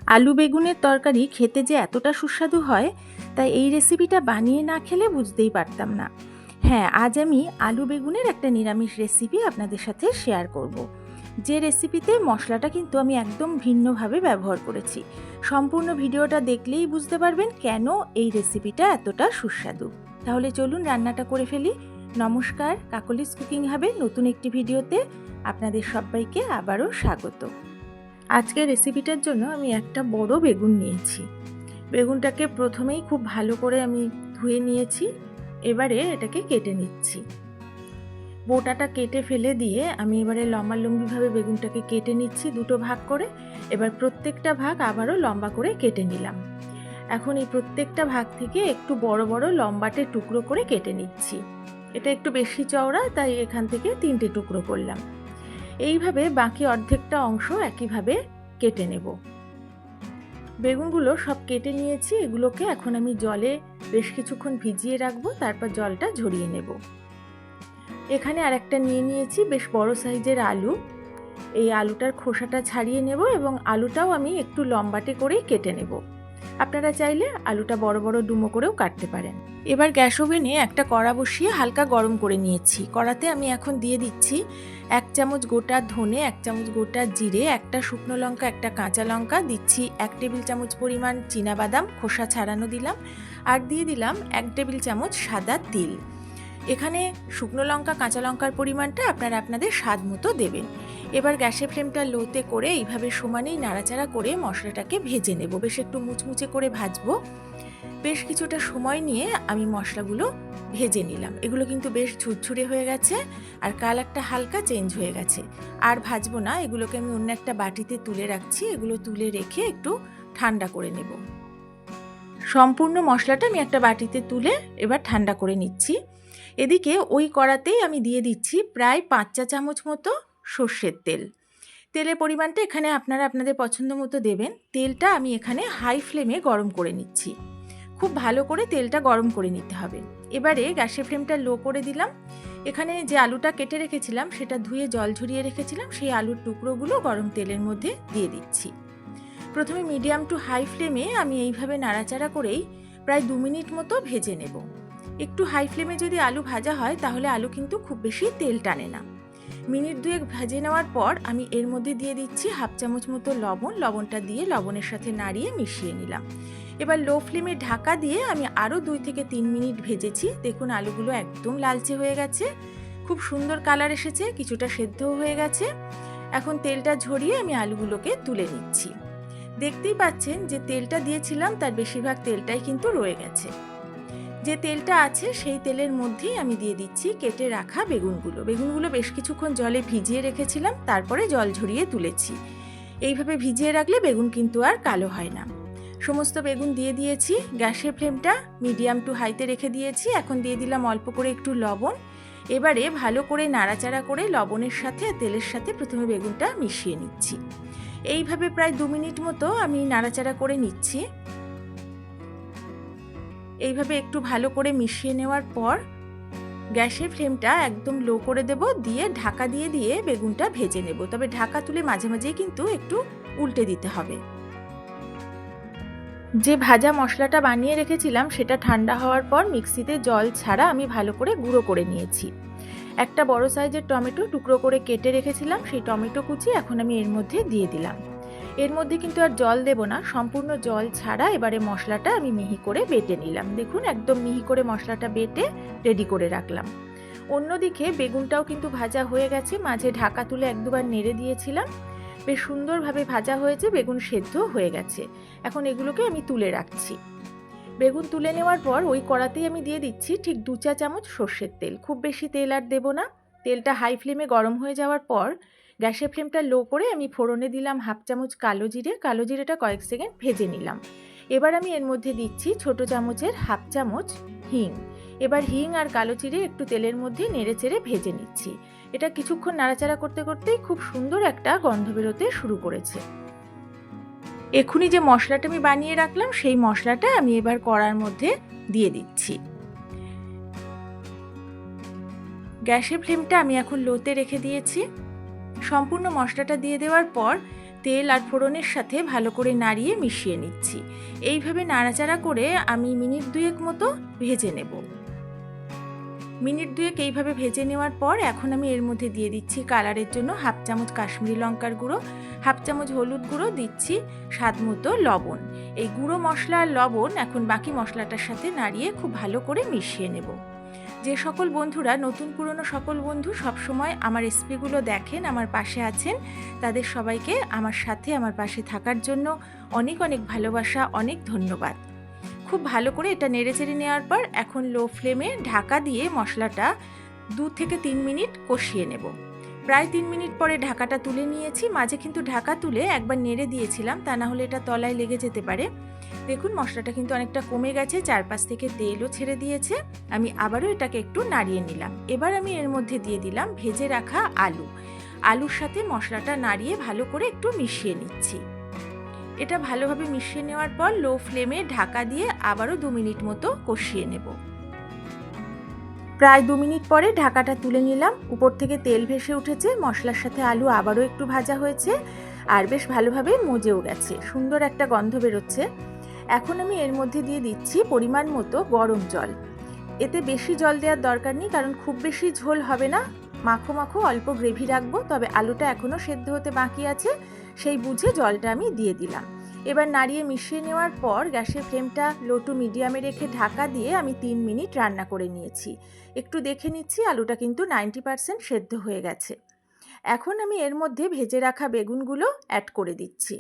আলু বেগুনের তরকারি খেতে যে এতটা সুস্বাদু হয়, তাই এই রেসিপিটা বানিয়ে না খেলে বুঝতেই পারতাম না। হ্যাঁ, আজ আমি আলু বেগুনের একটা নিরামিষ রেসিপি আপনাদের সাথে শেয়ার করব। যে রেসিপিতে মশলাটা কিন্তু আমি একদম ভিন্নভাবে ব্যবহার করেছি। সম্পূর্ণ ভিডিওটা দেখলেই বুঝতে পারবেন কেন এই রেসিপিটা এতটা সুস্বাদু। তাহলে চলুন রান্নাটা করে ফেলি। নমস্কার, কাকলিস কুকিং হাবের নতুন একটি ভিডিওতে আপনাদের সবাইকে আবারও স্বাগত। আজকের রেসিপিটার জন্য আমি একটা বড় বেগুন নিয়েছি। বেগুনটাকে প্রথমেই খুব ভালো করে আমি ধুয়ে নিয়েছি। এবারে এটাকে কেটে নিচ্ছি। বোটাটা কেটে ফেলে দিয়ে আমি এবারে লম্বালম্বিভাবে বেগুনটাকে কেটে নিচ্ছি দুটো ভাগ করে। এবার প্রত্যেকটা ভাগ আবারও লম্বা করে কেটে নিলাম। এখন এই প্রত্যেকটা ভাগ থেকে একটু বড় বড় লম্বাটে টুকরো করে কেটে নিচ্ছি। এটা একটু বেশি চওড়া, তাই এখান থেকে 3টে টুকরো করলাম। এইভাবে বাকি অর্ধেকটা অংশ একইভাবে কেটে নেব। বেগুনগুলো সব কেটে নিয়েছি। এগুলোকে এখন আমি জলে বেশ কিছুক্ষণ ভিজিয়ে রাখবো, তারপর জলটা ঝরিয়ে নেব। এখানে আরেকটা নিয়ে নিয়েছি বেশ বড় সাইজের আলু। এই আলুটার খোসাটা ছাড়িয়ে নেব এবং আলুটাও আমি একটু লম্বাটে করেই কেটে নেব। আপনারা চাইলে আলুটা বড় বড় ডুমো করেও কাটতে পারেন। এবার গ্যাস ওভেনে একটা কড়া বসিয়ে হালকা গরম করে নিয়েছি। কড়াতে আমি এখন দিয়ে দিচ্ছি 1 চামচ গোটা ধনে, 1 চামচ গোটা জিরে, একটা শুকনো লঙ্কা, একটা কাঁচা লঙ্কা, দিচ্ছি 1 টেবিল চামচ পরিমাণ চীনাবাদাম খোসা ছাড়ানো দিলাম, আর দিয়ে দিলাম 1 টেবিল চামচ সাদা তিল। এখানে শুকনো লঙ্কা কাঁচা লঙ্কার পরিমাণটা আপনারা আপনাদের স্বাদ মতো দেবেন। এবার গ্যাসের ফ্লেমটা লোতে করে এইভাবে সমানেই নাড়াচাড়া করে মশলাটাকে ভেজে নেব। বেশ একটু মুচমুচে করে ভাজবো। বেশ কিছুটা সময় নিয়ে আমি মশলাগুলো ভেজে নিলাম। এগুলো কিন্তু বেশ ঝুরঝুরে হয়ে গেছে আর কালারটা হালকা চেঞ্জ হয়ে গেছে। আর ভাজবো না, এগুলোকে আমি অন্য একটা বাটিতে তুলে রাখছি। এগুলো তুলে রেখে একটু ঠান্ডা করে নেব। সম্পূর্ণ মশলাটা আমি একটা বাটিতে তুলে এবার ঠান্ডা করে নিচ্ছি। এদিকে ওই কড়াতেই আমি দিয়ে দিচ্ছি প্রায় 5 চা চামচ মতো সর্ষের তেল। তেলের পরিমাণটা এখানে আপনারা আপনাদের পছন্দ মতো দেবেন। তেলটা আমি এখানে হাই ফ্লেমে গরম করে নিচ্ছি। খুব ভালো করে তেলটা গরম করে নিতে হবে। এবারে গ্যাসের ফ্লেমটা লো করে দিলাম। এখানে যে আলুটা কেটে রেখেছিলাম সেটা ধুয়ে জল ঝরিয়ে রেখেছিলাম, সেই আলুর টুকরোগুলো গরম তেলের মধ্যে দিয়ে দিচ্ছি। প্রথমে মিডিয়াম টু হাই ফ্লেমে আমি এইভাবে নাড়াচাড়া করেই প্রায় 2 মিনিট মতো ভেজে নেব। একটু হাই ফ্লেমে যদি আলু ভাজা হয় তাহলে আলু কিন্তু খুব বেশি তেল টানে না। মিনিট 2 ভেজে নেওয়ার পর আমি এর মধ্যে দিয়ে দিচ্ছি 1/2 চামচ মতো লবণ। লবণটা দিয়ে লবণের সাথে নাড়িয়ে মিশিয়ে নিলাম। এবার লো ফ্লেমে ঢাকা দিয়ে আমি আরও 2 থেকে 3 মিনিট ভেজেছি। দেখুন আলুগুলো একদম লালচে হয়ে গেছে, খুব সুন্দর কালার এসেছে, কিছুটা সেদ্ধও হয়ে গেছে। এখন তেলটা ঝরিয়ে আমি আলুগুলোকে তুলে নিচ্ছি। দেখতেই পাচ্ছেন যে তেলটা দিয়েছিলাম তার বেশিরভাগ তেলটাই কিন্তু রয়ে গেছে। যে তেলটা আছে সেই তেলের মধ্যেই আমি দিয়ে দিচ্ছি কেটে রাখা বেগুনগুলো বেশ কিছুক্ষণ জলে ভিজিয়ে রেখেছিলাম, তারপরে জল ঝরিয়ে তুলেছি। এইভাবে ভিজিয়ে রাখলে বেগুন কিন্তু আর কালো হয় না। সমস্ত বেগুন দিয়ে দিয়েছি। গ্যাসের ফ্লেমটা মিডিয়াম টু হাইতে রেখে দিয়েছি। এখন দিয়ে দিলাম অল্প করে একটু লবণ। এবারে ভালো করে নাড়াচাড়া করে লবণের সাথে তেলের সাথে প্রথমে বেগুনটা মিশিয়ে নিচ্ছি। এইভাবে প্রায় 2 মিনিট মতো আমি নাড়াচাড়া করে নিচ্ছি। এইভাবে একটু ভালো করে মিশিয়ে নেওয়ার পর গ্যাসের ফ্লেমটা একদম লো করে দেব, দিয়ে ঢাকা দিয়ে দিয়ে বেগুনটা ভেজে নেব। তবে ঢাকা তুলে মাঝে মাঝেই কিন্তু একটু উল্টে দিতে হবে। যে ভাজা মশলাটা বানিয়ে রেখেছিলাম সেটা ঠান্ডা হওয়ার পর মিক্সিতে জল ছাড়া আমি ভালো করে গুঁড়ো করে নিয়েছি। একটা বড় সাইজের টমেটো টুকরো করে কেটে রেখেছিলাম, সেই টমেটো কুচি এখন আমি এর মধ্যে দিয়ে দিলাম। এর মধ্যে কিন্তু আর জল দেব না, সম্পূর্ণ জল ছাড়া এবারে মশলাটা আমি মিহি করে বেটে নিলাম। দেখুন একদম মিহি করে মশলাটা বেটে রেডি করে রাখলাম। অন্যদিকে বেগুনটাও কিন্তু ভাজা হয়ে গেছে, মাঝে ঢাকা তুলে 1-2 বার নেড়ে দিয়েছিলাম। বেশ সুন্দরভাবে ভাজা হয়েছে, বেগুন সেদ্ধ হয়ে গেছে। এখন এগুলোকে আমি তুলে রাখছি। বেগুন তুলে নেওয়ার পর ওই কড়াতেই আমি দিয়ে দিচ্ছি ঠিক 2 চা চামচ সর্ষের তেল। খুব বেশি তেল আর দেব না। তেলটা হাই ফ্লেমে গরম হয়ে যাওয়ার পর গ্যাসের ফ্লেমটা লো করে আমি ফোড়নে দিলাম 1/2 চামচ কালো জিরে। কালো জিরেটা কয়েক সেকেন্ড ভেজে নিলাম। এবার আমি এর মধ্যে দিচ্ছি ছোট চামচের 1/2 চামচ হিং। এবার হিং আর কালো জিরে একটু তেলের মধ্যে নেড়েচেড়ে ভেজে নিচ্ছি। এটা কিছুক্ষণ নাড়াচাড়া করতে করতেই খুব সুন্দর একটা গন্ধ বেরোতে শুরু করেছে। এক্ষুনি যে মশলাটা আমি বানিয়ে রাখলাম সেই মশলাটা আমি এবার কড়ার মধ্যে দিয়ে দিচ্ছি। গ্যাসের ফ্লেমটা আমি এখন লোতে রেখে দিয়েছি। সম্পূর্ণ মশলাটা দিয়ে দেওয়ার পর তেল আর ফোড়নের সাথে ভালো করে নাড়িয়ে মিশিয়ে নিচ্ছি। এইভাবে নাড়াচাড়া করে আমি মিনিট 2 মতো ভেজে নেব। মিনিট 2 এইভাবে ভেজে নেওয়ার পর এখন আমি এর মধ্যে দিয়ে দিচ্ছি কালারের জন্য হাফ চামচ কাশ্মীরি লঙ্কার গুঁড়ো, হাফ চামচ হলুদ গুঁড়ো, দিচ্ছি স্বাদ মতো লবণ। এই গুঁড়ো মশলা আর লবণ এখন বাকি মশলাটার সাথে নাড়িয়ে খুব ভালো করে মিশিয়ে নেব। যে সকল বন্ধুরা, নতুন পুরনো সকল বন্ধু সবসময় আমার রেসিপিগুলো দেখেন, আমার পাশে আছেন, তাদের সবাইকে আমার সাথে আমার পাশে থাকার জন্য অনেক অনেক ভালোবাসা, অনেক ধন্যবাদ। খুব ভালো করে এটা নেড়েচেড়ে নেওয়ার পর এখন লো ফ্লেমে ঢাকা দিয়ে মশলাটা 2 থেকে 3 মিনিট কষিয়ে নেব। প্রায় 3 মিনিট পরে ঢাকাটা তুলে নিয়েছি। মাঝে কিন্তু ঢাকা তুলে একবার নেড়ে দিয়েছিলাম, তা না হলে এটা তলায় লেগে যেতে পারে। দেখুন মশলাটা কিন্তু অনেকটা কমে গেছে, চারপাশ থেকে তেলও ছেড়ে দিয়েছে। আমি আবারও এটাকে একটু নাড়িয়ে নিলাম। এবার আমি এর মধ্যে দিয়ে দিলাম ভেজে রাখা আলু। আলুর সাথে মশলাটা নাড়িয়ে ভালো করে একটু মিশিয়ে নিচ্ছি। এটা ভালোভাবে মিশিয়ে নেওয়ার পর লো ফ্লেমে ঢাকা দিয়ে আবারও 2 মিনিট মতো কষিয়ে নেব। প্রায় 2 মিনিট পরে ঢাকাটা তুলে নিলাম। উপর থেকে তেল ভেসে উঠেছে, মশলার সাথে আলু আবারও একটু ভাজা হয়েছে আর বেশ ভালোভাবে মজেও গেছে, সুন্দর একটা গন্ধ বেরোচ্ছে। এখন আমি এর মধ্যে দিয়ে দিচ্ছি পরিমাণ মতো গরম জল। এতে বেশি জল দেওয়ার দরকার নেই, কারণ খুব বেশি ঝোল হবে না, মাখো মাখো অল্প গ্রেভি রাখবো। তবে আলুটা এখনও সেদ্ধ হতে বাকি আছে, সেই বুঝে জলটা আমি দিয়ে দিলাম। এবার নাড়িয়ে মিশিয়ে নেওয়ার পর গ্যাসের ফ্লেমটা লো টু মিডিয়ামে রেখে ঢাকা দিয়ে আমি 3 মিনিট রান্না করে নিয়েছি। একটু দেখে নিচ্ছি, আলুটা কিন্তু 90% সেদ্ধ হয়ে গেছে। এখন আমি এর মধ্যে ভেজে রাখা বেগুনগুলো অ্যাড করে দিচ্ছি।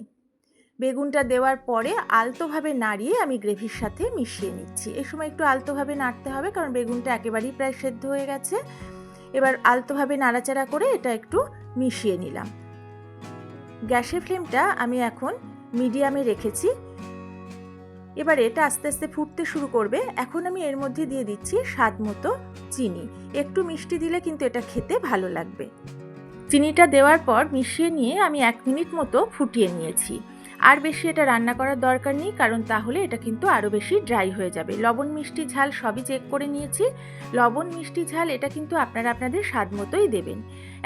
বেগুনটা দেওয়ার পরে আলতোভাবে নাড়িয়ে আমি গ্রেভির সাথে মিশিয়ে নিচ্ছি। এই সময় একটু আলতোভাবে নাড়তে হবে, কারণ বেগুনটা একেবারেই প্রায় সেদ্ধ হয়ে গেছে। এবার আলতোভাবে নাড়াচাড়া করে এটা একটু মিশিয়ে নিলাম। গ্যাসের ফ্লেমটা আমি এখন মিডিয়ামে রেখেছি। এবার এটা আস্তে আস্তে ফুটতে শুরু করবে। এখন আমি এর মধ্যে দিয়ে দিচ্ছি স্বাদ মতো চিনি। একটু মিষ্টি দিলে কিন্তু এটা খেতে ভালো লাগবে। চিনিটা দেওয়ার পর মিশিয়ে নিয়ে আমি 1 মিনিট মতো ফুটিয়ে নিয়েছি। আর বেশি এটা রান্না করার দরকার নেই, কারণ তাহলে এটা কিন্তু আরও বেশি ড্রাই হয়ে যাবে। লবণ মিষ্টি ঝাল সবই চেক করে নিয়েছি। লবণ মিষ্টি ঝাল এটা কিন্তু আপনারা আপনাদের স্বাদ মতোই দেবেন।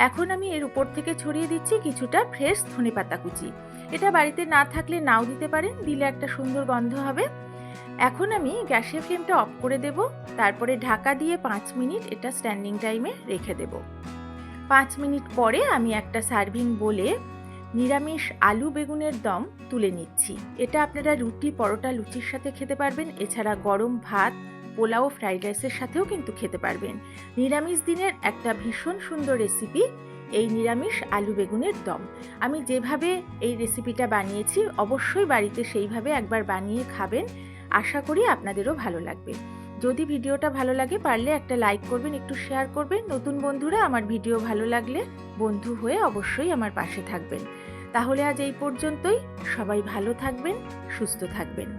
এখন আমি এর উপর থেকে ছড়িয়ে দিচ্ছি কিছুটা ফ্রেশ ধনেপাতা কুচি। এটা বাড়িতে না থাকলে নাও দিতে পারেন, দিলে একটা সুন্দর গন্ধ হবে। এখন আমি গ্যাসের ফ্লেমটা অফ করে দেব। তারপরে ঢাকা দিয়ে 5 মিনিট এটা স্ট্যান্ডিং টাইমে রেখে দেব। 5 মিনিট পরে আমি একটা সার্ভিং বোলে নিরামিষ আলু বেগুনের দম তুলে নিচ্ছি। এটা আপনারা রুটি, পরোটা, লুচির সাথে খেতে পারবেন। এছাড়া গরম ভাত, পোলাও, ফ্রাইড রাইসের সাথেও কিন্তু খেতে পারবেন। নিরামিষ দিনের একটা ভীষণ সুন্দর রেসিপি এই নিরামিষ আলু বেগুনের দম। আমি যেভাবে এই রেসিপিটা বানিয়েছি অবশ্যই বাড়িতে সেইভাবে একবার বানিয়ে খাবেন। আশা করি আপনাদেরও ভালো লাগবে। যদি ভিডিওটা ভালো লাগে পারলে একটা লাইক করবেন, একটু শেয়ার করবেন। নতুন বন্ধুরা আমার ভিডিও ভালো লাগলে বন্ধু হয়ে অবশ্যই আমার পাশে থাকবেন। তাহলে আজ এই পর্যন্তই। সবাই ভালো থাকবেন, সুস্থ থাকবেন।